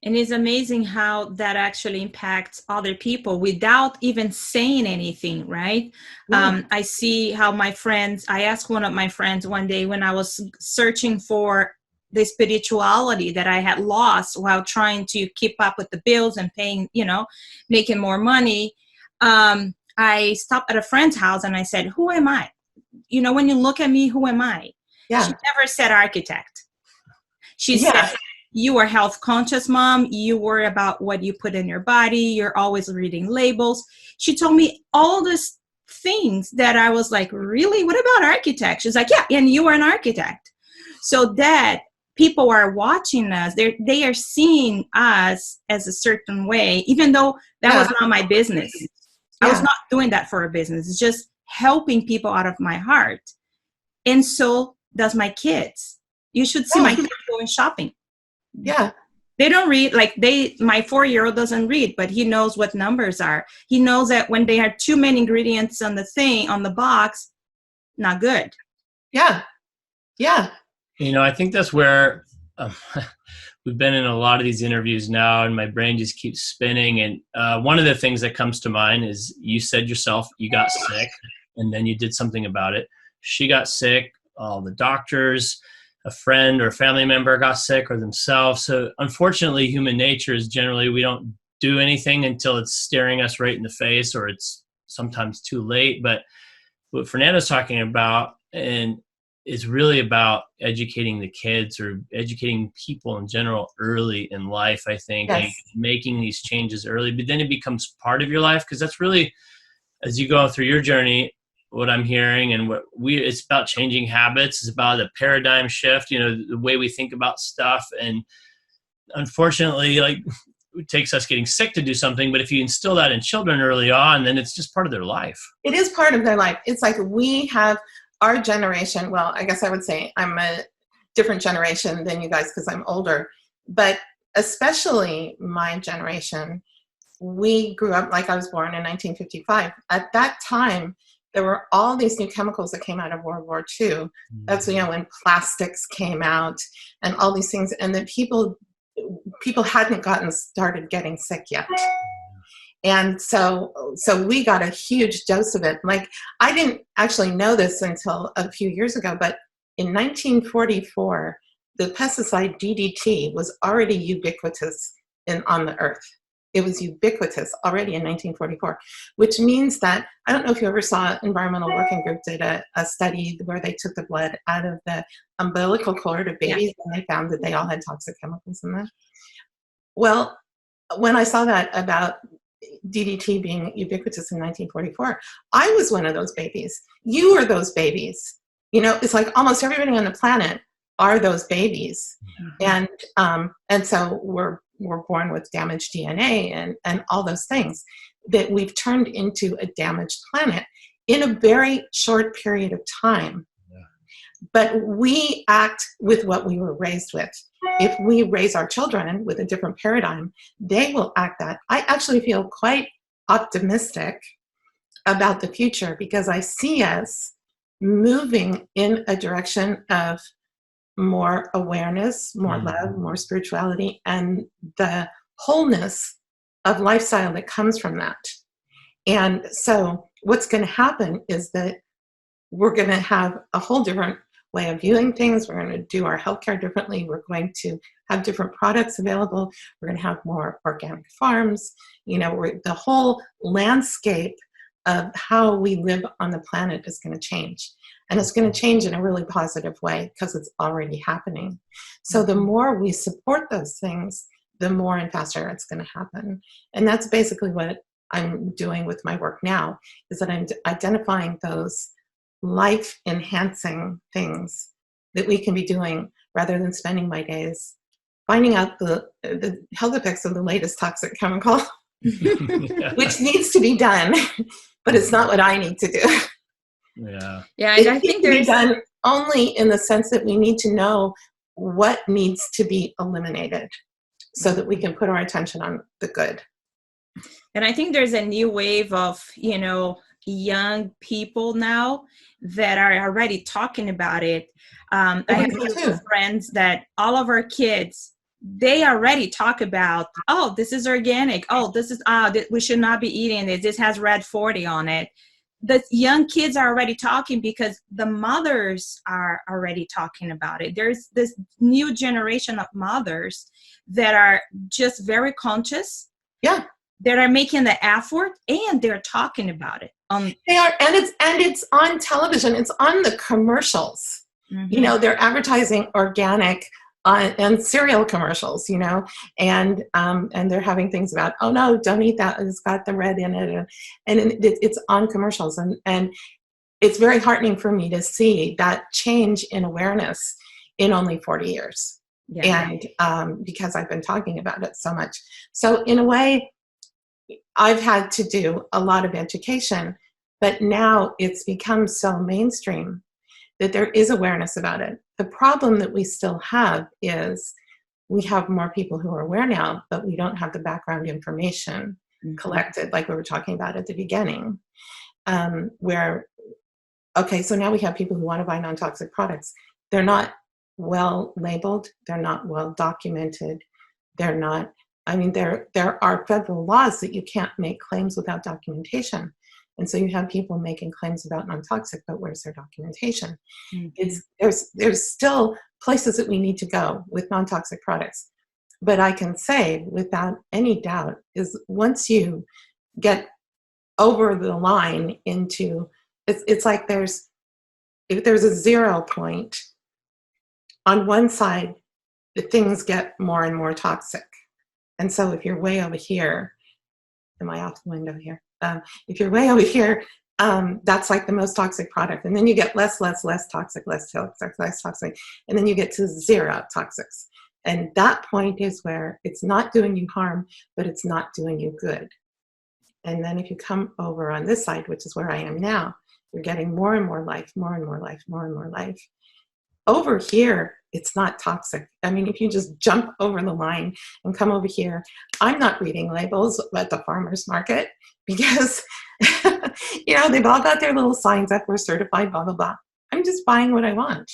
And it's amazing how that actually impacts other people without even saying anything, right? Yeah. I see how I asked one of my friends one day when I was searching for the spirituality that I had lost while trying to keep up with the bills and paying, making more money. I stopped at a friend's house and I said, who am I? When you look at me, who am I? Yeah. She never said architect. She Yeah. said, you are health conscious, mom. You worry about what you put in your body. You're always reading labels. She told me all these things that I was like, really? What about architect? She's like, yeah, and you are an architect. So that people are watching us. They are seeing us as a certain way, even though that was not my business. I was not doing that for a business. It's just helping people out of my heart. And so does my kids. You should see my kids going shopping. Yeah. They don't read, my 4-year-old doesn't read, but he knows what numbers are. He knows that when they have too many ingredients on the box, not good. Yeah. Yeah. I think that's where we've been in a lot of these interviews now, and my brain just keeps spinning. And one of the things that comes to mind is you said yourself, you got sick, and then you did something about it. She got sick, all the doctors, a friend or family member got sick or themselves. So unfortunately, human nature is generally we don't do anything until it's staring us right in the face, or it's sometimes too late. But what Fernanda's talking about, and it's really about educating the kids or educating people in general early in life, I think, and making these changes early. But then it becomes part of your life, because that's really, as you go through your journey, what I'm hearing and it's about changing habits. It's about a paradigm shift, the way we think about stuff. And unfortunately, it takes us getting sick to do something. But if you instill that in children early on, then it's just part of their life. It is part of their life. It's like we have our generation. Well, I guess I would say I'm a different generation than you guys because I'm older. But especially my generation, we grew up, I was born in 1955. At that time, there were all these new chemicals that came out of World War II. That's when plastics came out and all these things, and then people hadn't started getting sick yet. And so we got a huge dose of it. I didn't actually know this until a few years ago, but in 1944, the pesticide DDT was already ubiquitous on the earth. It was ubiquitous already in 1944, which means that, I don't know if you ever saw Environmental Working Group did a study where they took the blood out of the umbilical cord of babies and they found that they all had toxic chemicals in them. Well, when I saw that about DDT being ubiquitous in 1944, I was one of those babies. You were those babies. It's like almost everybody on the planet are those babies. Mm-hmm. And so we're born with damaged DNA and all those things that we've turned into a damaged planet in a very short period of time. Yeah. But we act with what we were raised with. If we raise our children with a different paradigm, they will act that. I actually feel quite optimistic about the future because I see us moving in a direction of more awareness, more love, more spirituality, and the wholeness of lifestyle that comes from that. And so what's going to happen is that we're going to have a whole different way of viewing things. We're going to do our healthcare differently. We're going to have different products available. We're going to have more organic farms. The whole landscape of how we live on the planet is going to change. And it's going to change in a really positive way because it's already happening. So the more we support those things, the more and faster it's going to happen. And that's basically what I'm doing with my work now, is that I'm identifying those life-enhancing things that we can be doing rather than spending my days finding out the health effects of the latest toxic chemical, which needs to be done, but it's not what I need to do. Yeah, and I think there's done only in the sense that we need to know what needs to be eliminated so that we can put our attention on the good. And I think there's a new wave of, young people now that are already talking about it. I have friends that all of our kids they already talk about, oh, this is organic. Oh, this is, we should not be eating this. This has red 40 on it. The young kids are already talking because the mothers are already talking about it. There's this new generation of mothers that are just very conscious. Yeah. That are making the effort and they're talking about it. They are, and it's on television. It's on the commercials. Mm-hmm. You know, they're advertising organic and cereal commercials, you know, and they're having things about, oh no, don't eat that, it's got the red in it, and it's on commercials, and it's very heartening for me to see that change in awareness in only 40 years. Yeah. And because I've been talking about it so much. So in a way, I've had to do a lot of education, but now it's become so mainstream that there is awareness about it. The problem that we still have is we have more people who are aware now, but we don't have the background information collected, like we were talking about at the beginning, okay, so now we have people who want to buy non-toxic products. They're not well labeled. They're not well documented. They're not, I mean, there are federal laws that you can't make claims without documentation. And so you have people making claims about non-toxic, but where's their documentation? Mm-hmm. There's still places that we need to go with non-toxic products. But I can say without any doubt is once you get over the line into, it's like if there's a 0 point, on one side, the things get more and more toxic. And so if you're way over here, am I off the window here? If you're way over here, that's like the most toxic product. And then you get less toxic, less toxic. And then you get to 0 toxics. And that point is where it's not doing you harm, but it's not doing you good. And then if you come over on this side, which is where I am now, you're getting more and more life, more and more life, more and more life. Over here, it's not toxic. I mean, if you just jump over the line and come over here, I'm not reading labels at the farmer's market because, you know, they've all got their little signs up, we're certified, blah, blah, blah. I'm just buying what I want.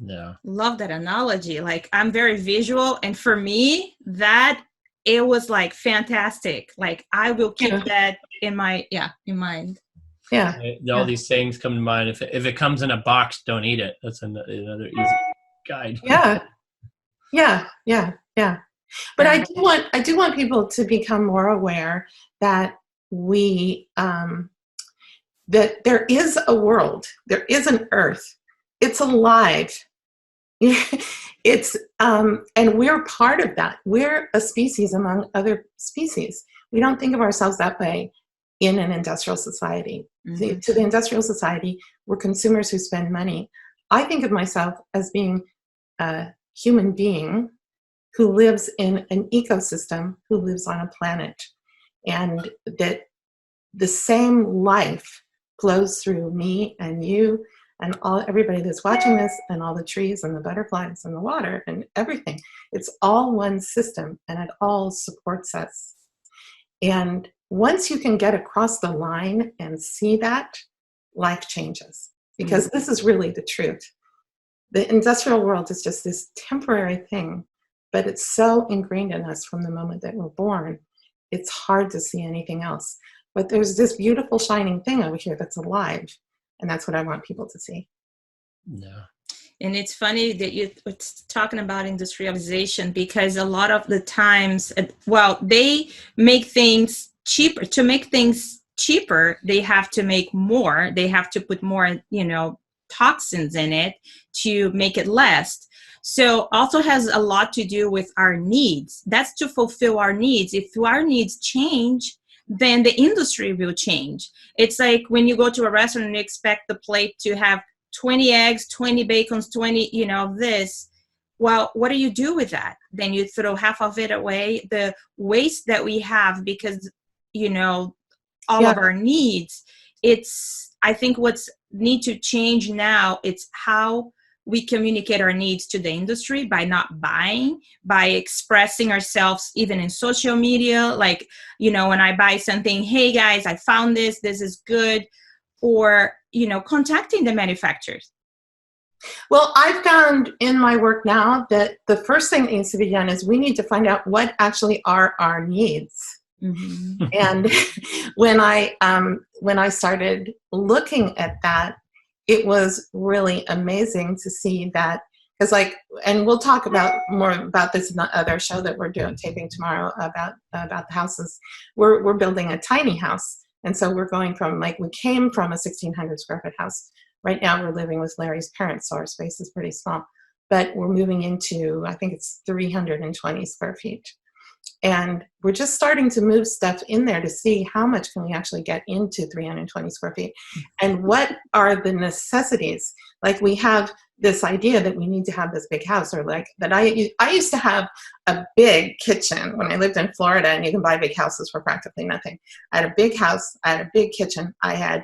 Yeah. Love that analogy. Like, I'm very visual. And for me, it was like fantastic. Like, I will keep that in mind. Yeah. All these things come to mind. If it comes in a box, don't eat it. That's another easy guide. Yeah. But I do want people to become more aware that that there is a world, there is an earth. It's alive. It's and we're part of that. We're a species among other species. We don't think of ourselves that way in an industrial society. Mm-hmm. To the industrial society, we're consumers who spend money. I think of myself as being a human being who lives in an ecosystem, who lives on a planet, and that the same life flows through me and you and everybody that's watching this, and all the trees and the butterflies and the water and everything. It's all one system, and it all supports us. And once you can get across the line and see that, life changes. Because this is really the truth. The industrial world is just this temporary thing, but it's so ingrained in us from the moment that we're born, it's hard to see anything else. But there's this beautiful shining thing over here that's alive, and that's what I want people to see. Yeah. And it's funny that you're talking about industrialization, because a lot of the times, they make things cheaper. To make things cheaper, they have to make more. They have to put more, toxins in it to make it last. So also has a lot to do with our needs. That's to fulfill our needs. If our needs change, then the industry will change. It's like when you go to a restaurant and you expect the plate to have 20 eggs, 20 bacons, 20, this. Well, what do you do with that? Then you throw half of it away. The waste that we have because, all of our needs, I think what's need to change now, it's how we communicate our needs to the industry by not buying, by expressing ourselves even in social media. Like, when I buy something, hey guys, I found this is good. Or, contacting the manufacturers. Well, I've found in my work now that the first thing that needs to be done is we need to find out what actually are our needs. Mm-hmm. And when I started looking at that, it was really amazing to see that, because and we'll talk about more about this in the other show that we're taping tomorrow about the houses. We're building a tiny house, and so we're going from we came from a 1,600 square foot house. Right now we're living with Larry's parents, so our space is pretty small. But we're moving into, I think it's 320 square feet. And we're just starting to move stuff in there to see how much can we actually get into 320 square feet and what are the necessities. Like, we have this idea that we need to have this big house, or that I used to have a big kitchen when I lived in Florida, and you can buy big houses for practically nothing. I had a big house, I had a big kitchen, I had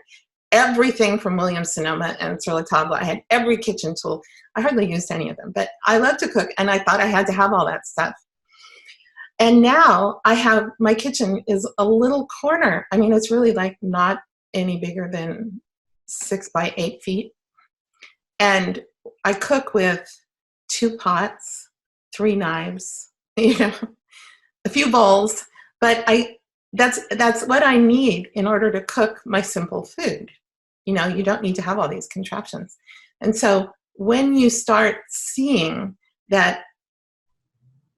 everything from Williams-Sonoma and Sur La Table. I had every kitchen tool. I hardly used any of them, but I love to cook, and I thought I had to have all that stuff. And now my kitchen is a little corner. I mean, it's really not any bigger than 6 by 8 feet. And I cook with 2 pots, 3 knives, a few bowls, but that's what I need in order to cook my simple food. You don't need to have all these contraptions. And so when you start seeing that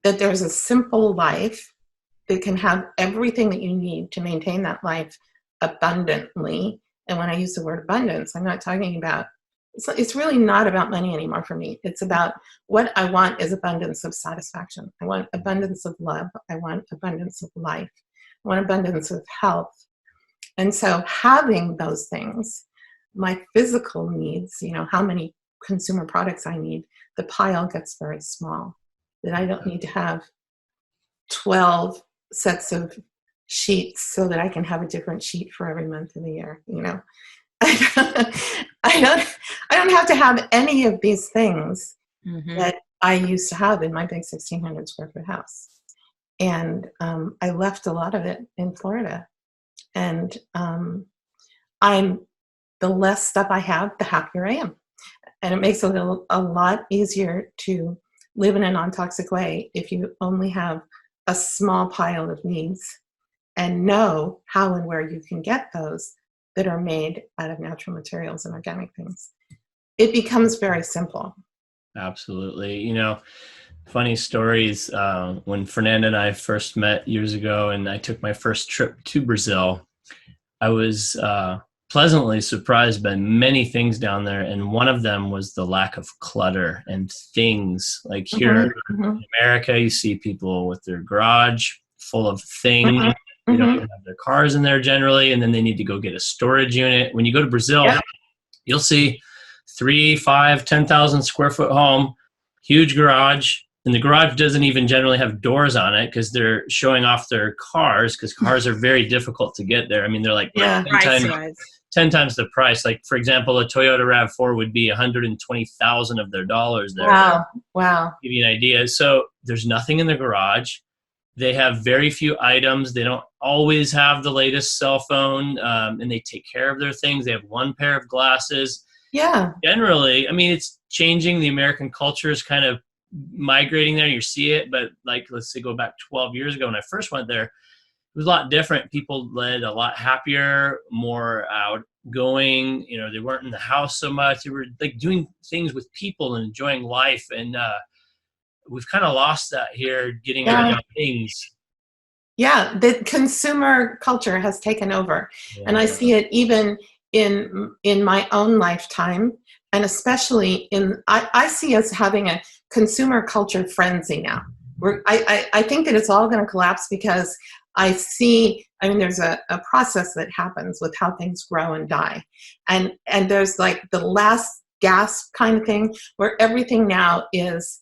there's a simple life that can have everything that you need to maintain that life abundantly. And when I use the word abundance, I'm not talking about, it's really not about money anymore for me. It's about what I want is abundance of satisfaction. I want abundance of love. I want abundance of life. I want abundance of health. And so having those things, my physical needs, how many consumer products I need, the pile gets very small. That I don't need to have 12 sets of sheets so that I can have a different sheet for every month of the year. I don't have to have any of these things that I used to have in my big 1,600 square foot house. And I left a lot of it in Florida. And the less stuff I have, the happier I am. And it makes it a lot easier to live in a non-toxic way if you only have a small pile of needs and know how and where you can get those that are made out of natural materials and organic things. It becomes very simple. Absolutely. Funny stories. When Fernanda and I first met years ago, and I took my first trip to Brazil, I was pleasantly surprised by many things down there, and one of them was the lack of clutter and things. Like here in America, you see people with their garage full of things. They don't even have their cars in there generally, and then they need to go get a storage unit. When you go to Brazil, you'll see 3, 5, 10,000 square foot home, huge garage, and the garage doesn't even generally have doors on it because they're showing off their cars, because cars are very difficult to get there. I mean, they're like 10 times the price. Like, for example, a Toyota RAV4 would be $120,000 of their dollars there. Wow. Give you an idea. So there's nothing in the garage. They have very few items. They don't always have the latest cell phone, and they take care of their things. They have 1 pair of glasses. Yeah. Generally, I mean, it's changing. The American culture is kind of migrating there. You see it, but let's say go back 12 years ago when I first went there, it was a lot different. People led a lot happier, more outgoing. They weren't in the house so much. They were doing things with people and enjoying life. And we've kind of lost that here, getting rid of things. Yeah, the consumer culture has taken over. Yeah. And I see it even in my own lifetime. And especially I see us having a consumer culture frenzy now. I think that it's all going to collapse because there's a process that happens with how things grow and die. And there's the last gasp kind of thing where everything now is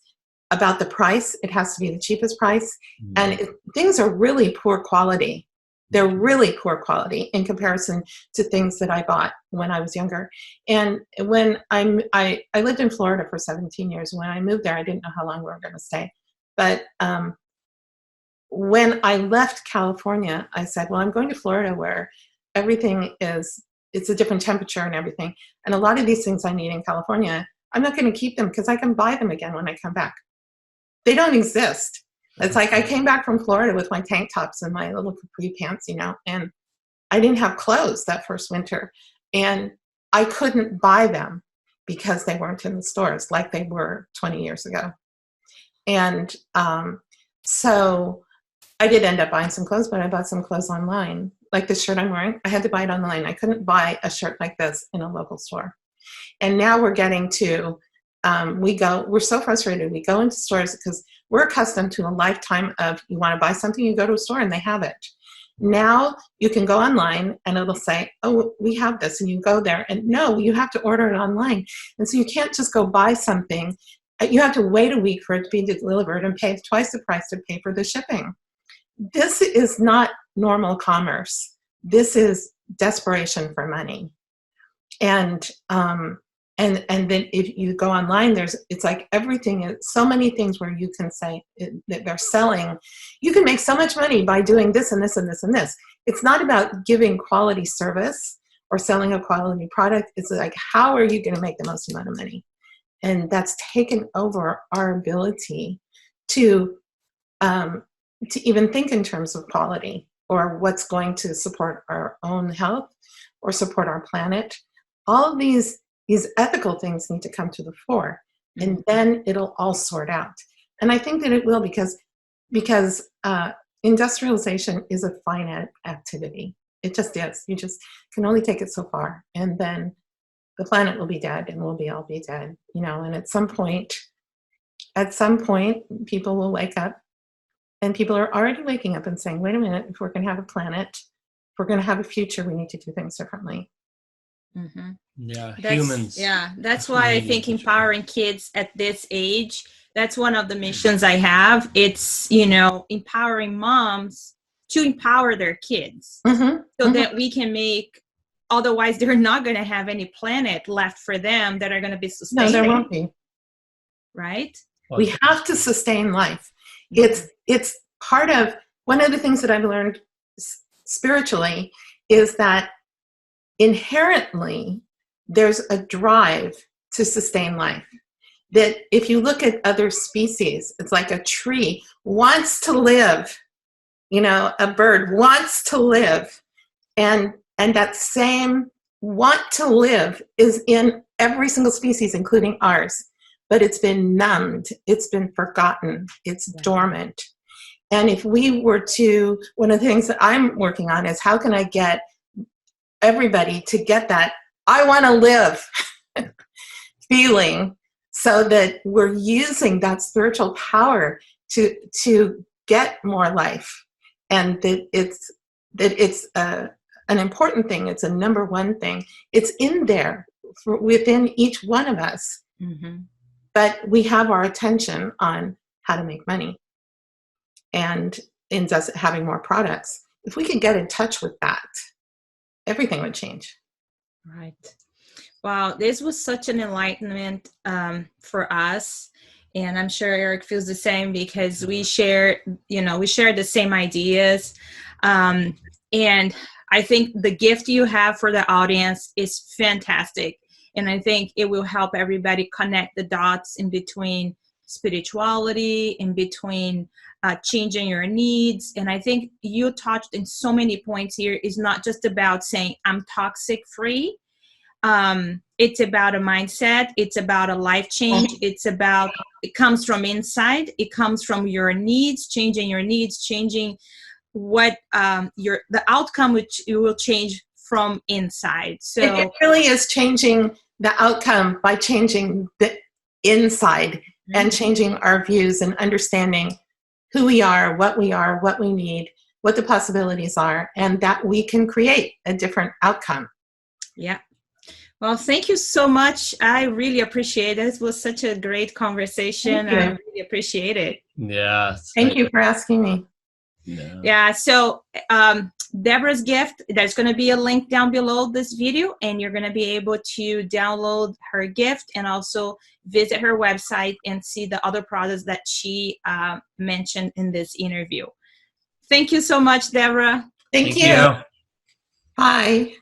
about the price. It has to be the cheapest price. And things are really poor quality. They're really poor quality in comparison to things that I bought when I was younger. And when I lived in Florida for 17 years. When I moved there, I didn't know how long we were going to stay. But when I left California, I said, well, I'm going to Florida where everything it's a different temperature and everything. And a lot of these things I need in California, I'm not going to keep them because I can buy them again when I come back. They don't exist. It's like I came back from Florida with my tank tops and my little capri pants, and I didn't have clothes that first winter. And I couldn't buy them because they weren't in the stores like they were 20 years ago. And so I did end up buying some clothes, but I bought some clothes online. Like this shirt I'm wearing, I had to buy it online. I couldn't buy a shirt like this in a local store. And now we're getting to, we're so frustrated. We go into stores because we're accustomed to a lifetime of, you want to buy something, you go to a store and they have it. Now you can go online and it'll say, oh, we have this, and you go there, and no, you have to order it online. And so you can't just go buy something. You have to wait a week for it to be delivered and pay twice the price to pay for the shipping. This is not normal commerce. This is desperation for money. And then if you go online, it's like everything, so many things where you can say that they're selling. You can make so much money by doing this and this and this and this. It's not about giving quality service or selling a quality product. It's like, how are you going to make the most amount of money? And that's taken over our ability to even think in terms of quality or what's going to support our own health or support our planet. All of these ethical things need to come to the fore, and then it'll all sort out. And I think that it will, because industrialization is a finite activity. It just is. You just can only take it so far, and then the planet will be dead, and we'll all be dead. And at some point, people will wake up, and people are already waking up and saying, "Wait a minute! If we're going to have a planet, if we're going to have a future, we need to do things differently." Mm-hmm. Yeah, humans. Yeah, that's why I think empowering kids at this age, that's one of the missions I have. It's, empowering moms to empower their kids so that we can make, otherwise they're not going to have any planet left for them that are going to be sustained. No, there won't be. Right? We have to sustain life. It's part of, one of the things that I've learned spiritually is that inherently there's a drive to sustain life. That if you look at other species, it's like a tree wants to live, a bird wants to live. And that same want to live is in every single species, including ours. But it's been numbed, it's been forgotten, it's dormant. And if we were to, one of the things that I'm working on is how can I get everybody to get that I want to live feeling, so that we're using that spiritual power to get more life, and that it's an important thing. It's a number one thing. It's in there within each one of us, but we have our attention on how to make money and in just having more products. If we could get in touch with that, everything would change. Right. Wow, this was such an enlightenment for us. And I'm sure Eric feels the same, because we share the same ideas. And I think the gift you have for the audience is fantastic. And I think it will help everybody connect the dots in between spirituality, in between changing your needs. And I think you touched in so many points here. Is not just about saying I'm toxic free. It's about a mindset. It's about a life change. It comes from inside. It comes from your needs, changing your needs, changing what the outcome, which you will change from inside. So it really is changing the outcome by changing the inside and changing our views and understanding who we are, what we need, what the possibilities are, and that we can create a different outcome. Yeah. Well, thank you so much. I really appreciate it. It was such a great conversation. I really appreciate it. Yeah. Thank you for asking me. Yeah. So Deborah's gift, there's going to be a link down below this video, and you're going to be able to download her gift and also visit her website and see the other products that she mentioned in this interview. Thank you so much, Deborah. Thank you. Bye.